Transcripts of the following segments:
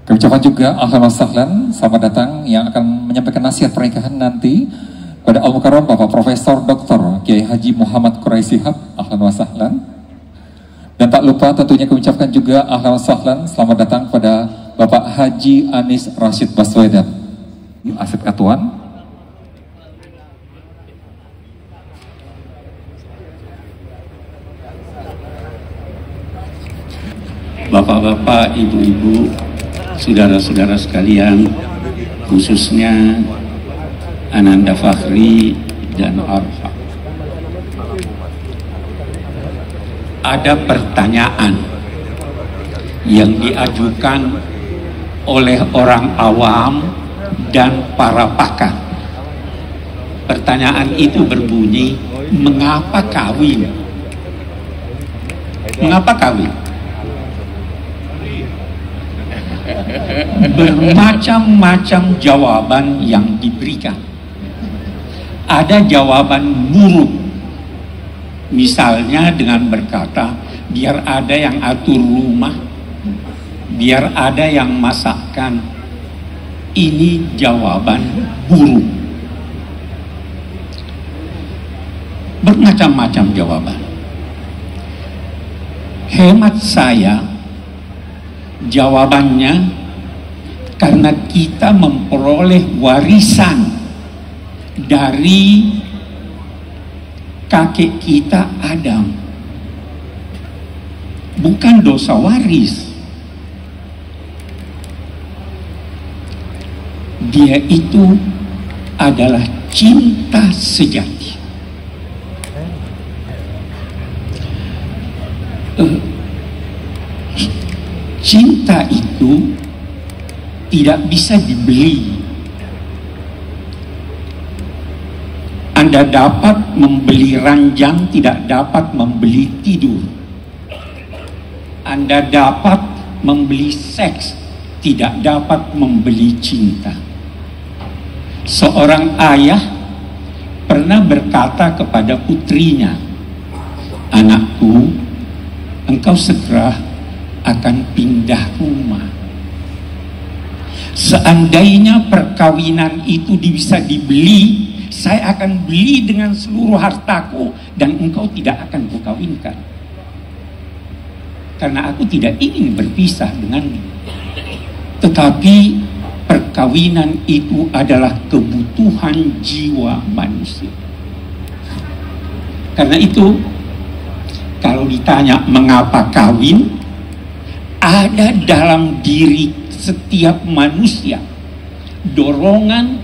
Kami ucapkan juga ahlan wa sahlan, selamat datang yang akan menyampaikan nasihat pernikahan nanti pada Al-Mukarram Bapak Profesor Dr. Kiai Haji Muhammad Quraisy Shihab, ahlan wa sahlan. Dan tak lupa tentunya kami ucapkan juga ahlan wa sahlan, selamat datang pada Bapak Haji Anies Rashid Baswedan, Asep Katuan. Bapak-bapak, ibu-ibu, saudara-saudara sekalian, khususnya Ananda Fakhri dan Arfa. Ada pertanyaan yang diajukan oleh orang awam dan para pakar. Pertanyaan itu berbunyi, mengapa kawin? Mengapa kawin? Bermacam-macam jawaban yang diberikan. Ada jawaban buruk, misalnya dengan berkata, biar ada yang atur rumah, biar ada yang masakkan. Ini jawaban buruk. Bermacam-macam jawaban. Hemat saya, jawabannya karena kita memperoleh warisan dari kakek kita Adam. Bukan dosa waris. Dia itu adalah cinta sejati. Cinta itu tidak bisa dibeli. Anda dapat membeli ranjang, tidak dapat membeli tidur. Anda dapat membeli seks, tidak dapat membeli cinta. Seorang ayah pernah berkata kepada putrinya, "Anakku, engkau segera akan pindah rumah. Seandainya perkawinan itu bisa dibeli, saya akan beli dengan seluruh hartaku dan engkau tidak akan kukawinkan. Karena aku tidak ingin berpisah denganmu." Tetapi perkawinan itu adalah kebutuhan jiwa manusia. Karena itu, kalau ditanya mengapa kawin, ada dalam diri setiap manusia dorongan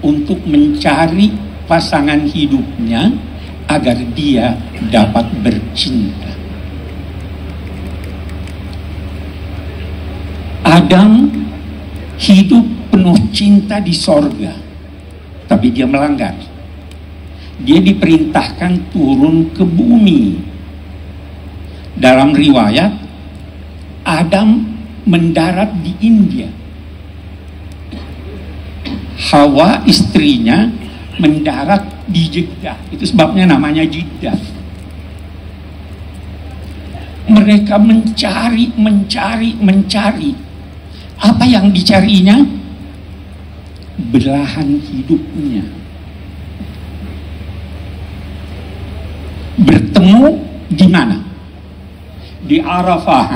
untuk mencari pasangan hidupnya agar dia dapat bercinta. Adam hidup penuh cinta di sorga, tapi dia melanggar. Dia diperintahkan turun ke bumi. Dalam riwayat, Adam mendarat di India. Hawa istrinya mendarat di Jeddah. Itu sebabnya namanya Jeddah. Mereka mencari. Apa yang dicarinya? Belahan hidupnya. Bertemu di mana? Di Arafah.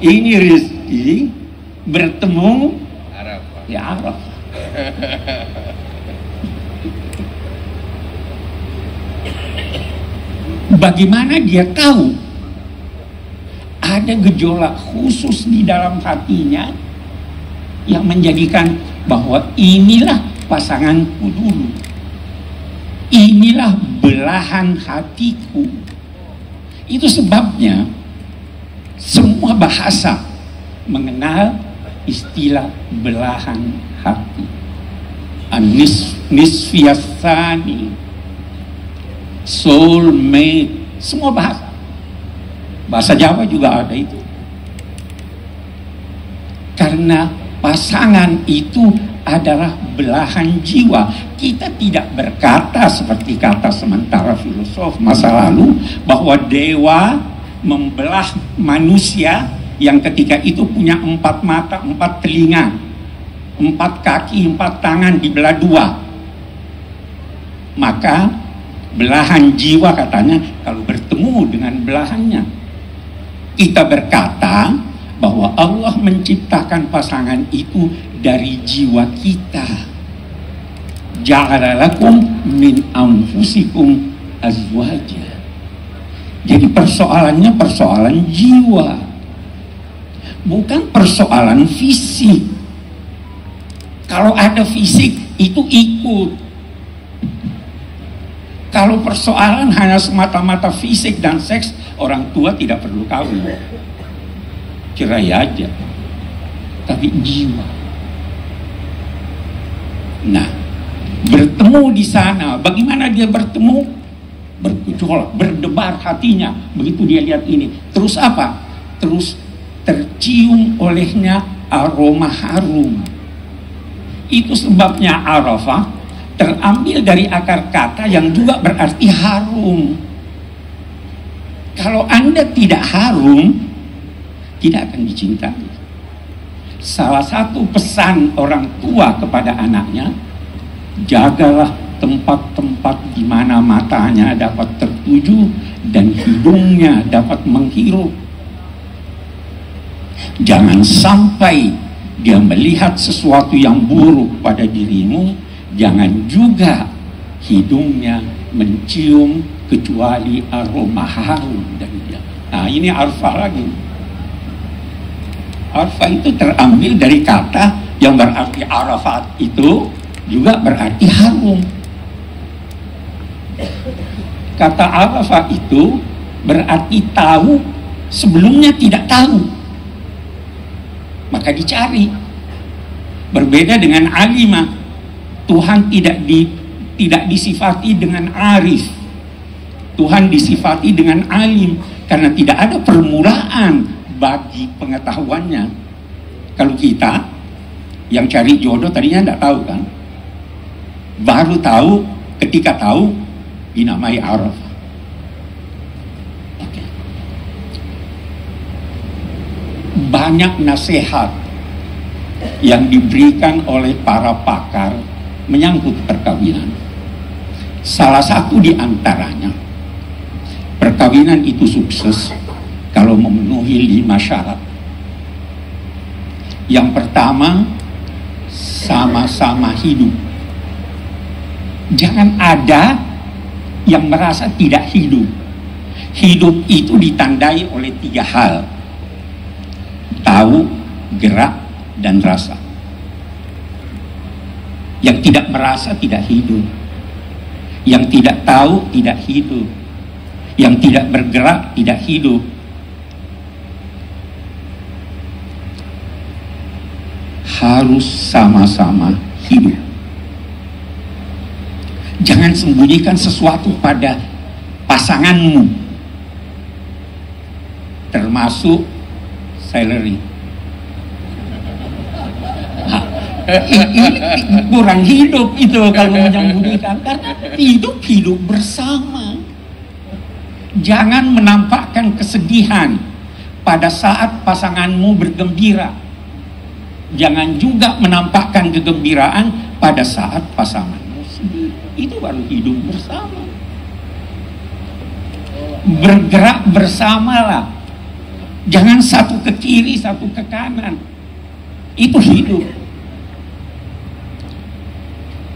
Ini rezeki bertemu Arafah. Di Arafah. Bagaimana dia tahu? Ada gejolak khusus di dalam hatinya yang menjadikan bahwa inilah pasanganku dulu. Inilah belahan hatiku. Itu sebabnya semua bahasa mengenal istilah belahan hati. Nisfiyasani, soulmate, semua bahasa. Bahasa Jawa juga ada itu. Karena pasangan itu adalah belahan jiwa. Kita tidak berkata seperti kata sementara filosof masa lalu bahwa dewa membelah manusia yang ketika itu punya 4 mata, 4 telinga, 4 kaki, 4 tangan dibelah 2. Maka belahan jiwa katanya kalau bertemu dengan belahannya. Kita berkata bahwa Allah menciptakan pasangan itu dari jiwa kita. Ja'ala lakum min anfusikum azwaja. Jadi persoalannya persoalan jiwa, bukan persoalan fisik. Kalau ada fisik itu ikut. Kalau persoalan hanya semata-mata fisik dan seks, orang tua tidak perlu kawin, cerai aja. Tapi jiwa. Nah, bertemu di sana, bagaimana dia bertemu? Bergejolak, berdebar hatinya. Begitu dia lihat ini, terus apa? Terus tercium olehnya aroma harum. Itu sebabnya Arafah terambil dari akar kata yang juga berarti harum. Kalau Anda tidak harum, tidak akan dicintai. Salah satu pesan orang tua kepada anaknya, jagalah tempat-tempat di mana matanya dapat tertuju dan hidungnya dapat menghirup. Jangan sampai dia melihat sesuatu yang buruk pada dirimu, jangan juga hidungnya mencium kecuali aroma harum dari dia. Nah, ini Arafah lagi. Arafah itu terambil dari kata yang berarti Arafat, itu juga berarti harum. Kata Arafah itu berarti tahu sebelumnya tidak tahu, maka dicari. Berbeda dengan alimah, Tuhan tidak disifati dengan arif. Tuhan disifati dengan alim karena tidak ada permulaan bagi pengetahuannya. Kalau kita yang cari jodoh tadinya tidak tahu kan, baru tahu ketika tahu dinamai Arafah. Okay. Banyak nasihat yang diberikan oleh para pakar menyangkut perkawinan. Salah satu di antaranya, perkawinan itu sukses kalau memenuhi 5 syarat. Yang pertama, sama-sama hidup. Jangan ada yang merasa tidak hidup. Hidup itu ditandai oleh 3 hal: tahu, gerak, dan rasa. Yang tidak merasa tidak hidup. Yang tidak tahu tidak hidup. Yang tidak bergerak tidak hidup. Harus sama-sama hidup. Jangan sembunyikan sesuatu pada pasanganmu, termasuk salary. Ini kurang hidup itu kalau menyembunyikan, karena hidup bersama. Jangan menampakkan kesedihan pada saat pasanganmu bergembira. Jangan juga menampakkan kegembiraan pada saat pasanganmu sedih. Itu baru hidup bersama. Bergerak bersamalah. Jangan satu ke kiri, satu ke kanan. Itu hidup.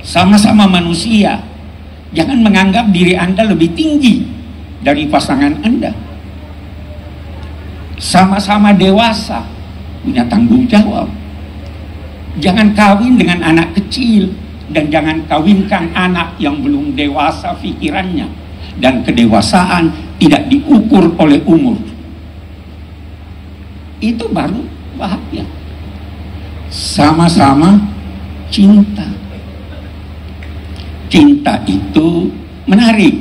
Sama-sama manusia. Jangan menganggap diri Anda lebih tinggi dari pasangan Anda. Sama-sama dewasa, punya tanggung jawab. Jangan kawin dengan anak kecil, dan jangan kawinkan anak yang belum dewasa pikirannya. Dan kedewasaan tidak diukur oleh umur. Itu baru bahagia. Sama-sama cinta. Cinta itu menarik.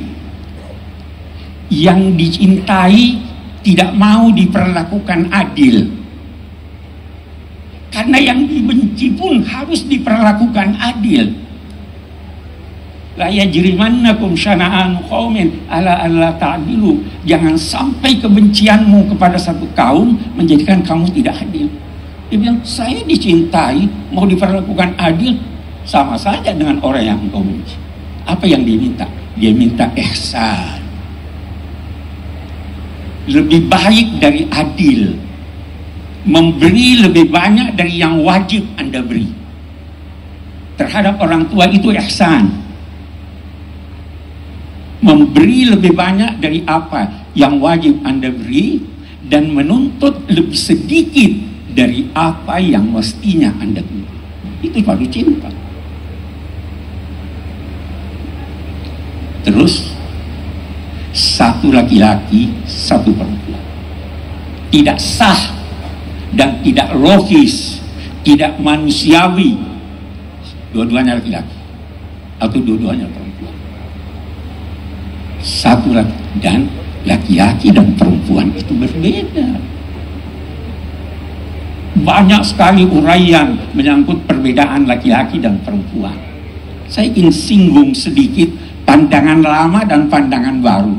Yang dicintai tidak mau diperlakukan adil. Karena yang dibenci pun harus diperlakukan adil. La yajrimannakum syana'anu qaumin ala alla ta'dilu. Jangan sampai kebencianmu kepada satu kaum menjadikan kamu tidak adil. Dia bilang, saya dicintai, mau diperlakukan adil, sama saja dengan orang yang engkau benci. Apa yang dia minta? Dia minta ihsan. Lebih baik dari adil. Memberi lebih banyak dari yang wajib Anda beri. Terhadap orang tua itu ihsan. Memberi lebih banyak dari apa yang wajib Anda beri, dan menuntut lebih sedikit dari apa yang mestinya Anda beri. Itu baru cinta. Terus, satu laki-laki, satu perempuan. Tidak sah dan tidak logis, tidak manusiawi dua-duanya laki-laki atau dua-duanya perempuan. Satu laki, dan laki-laki dan perempuan itu berbeda. Banyak sekali uraian menyangkut perbedaan laki-laki dan perempuan. Saya ingin singgung sedikit pandangan lama dan pandangan baru.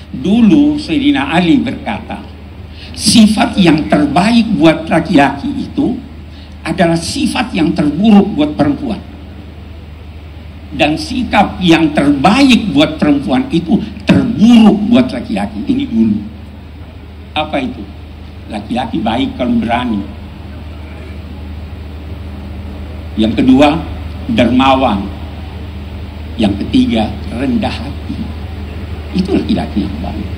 Dulu Sayyidina Ali berkata, sifat yang terbaik buat laki-laki itu adalah sifat yang terburuk buat perempuan. Dan sikap yang terbaik buat perempuan itu terburuk buat laki-laki. Ini dulu. Apa itu? Laki-laki baik kalau berani. Yang kedua, dermawan. Yang ketiga, rendah hati. Itu laki-laki yang baik.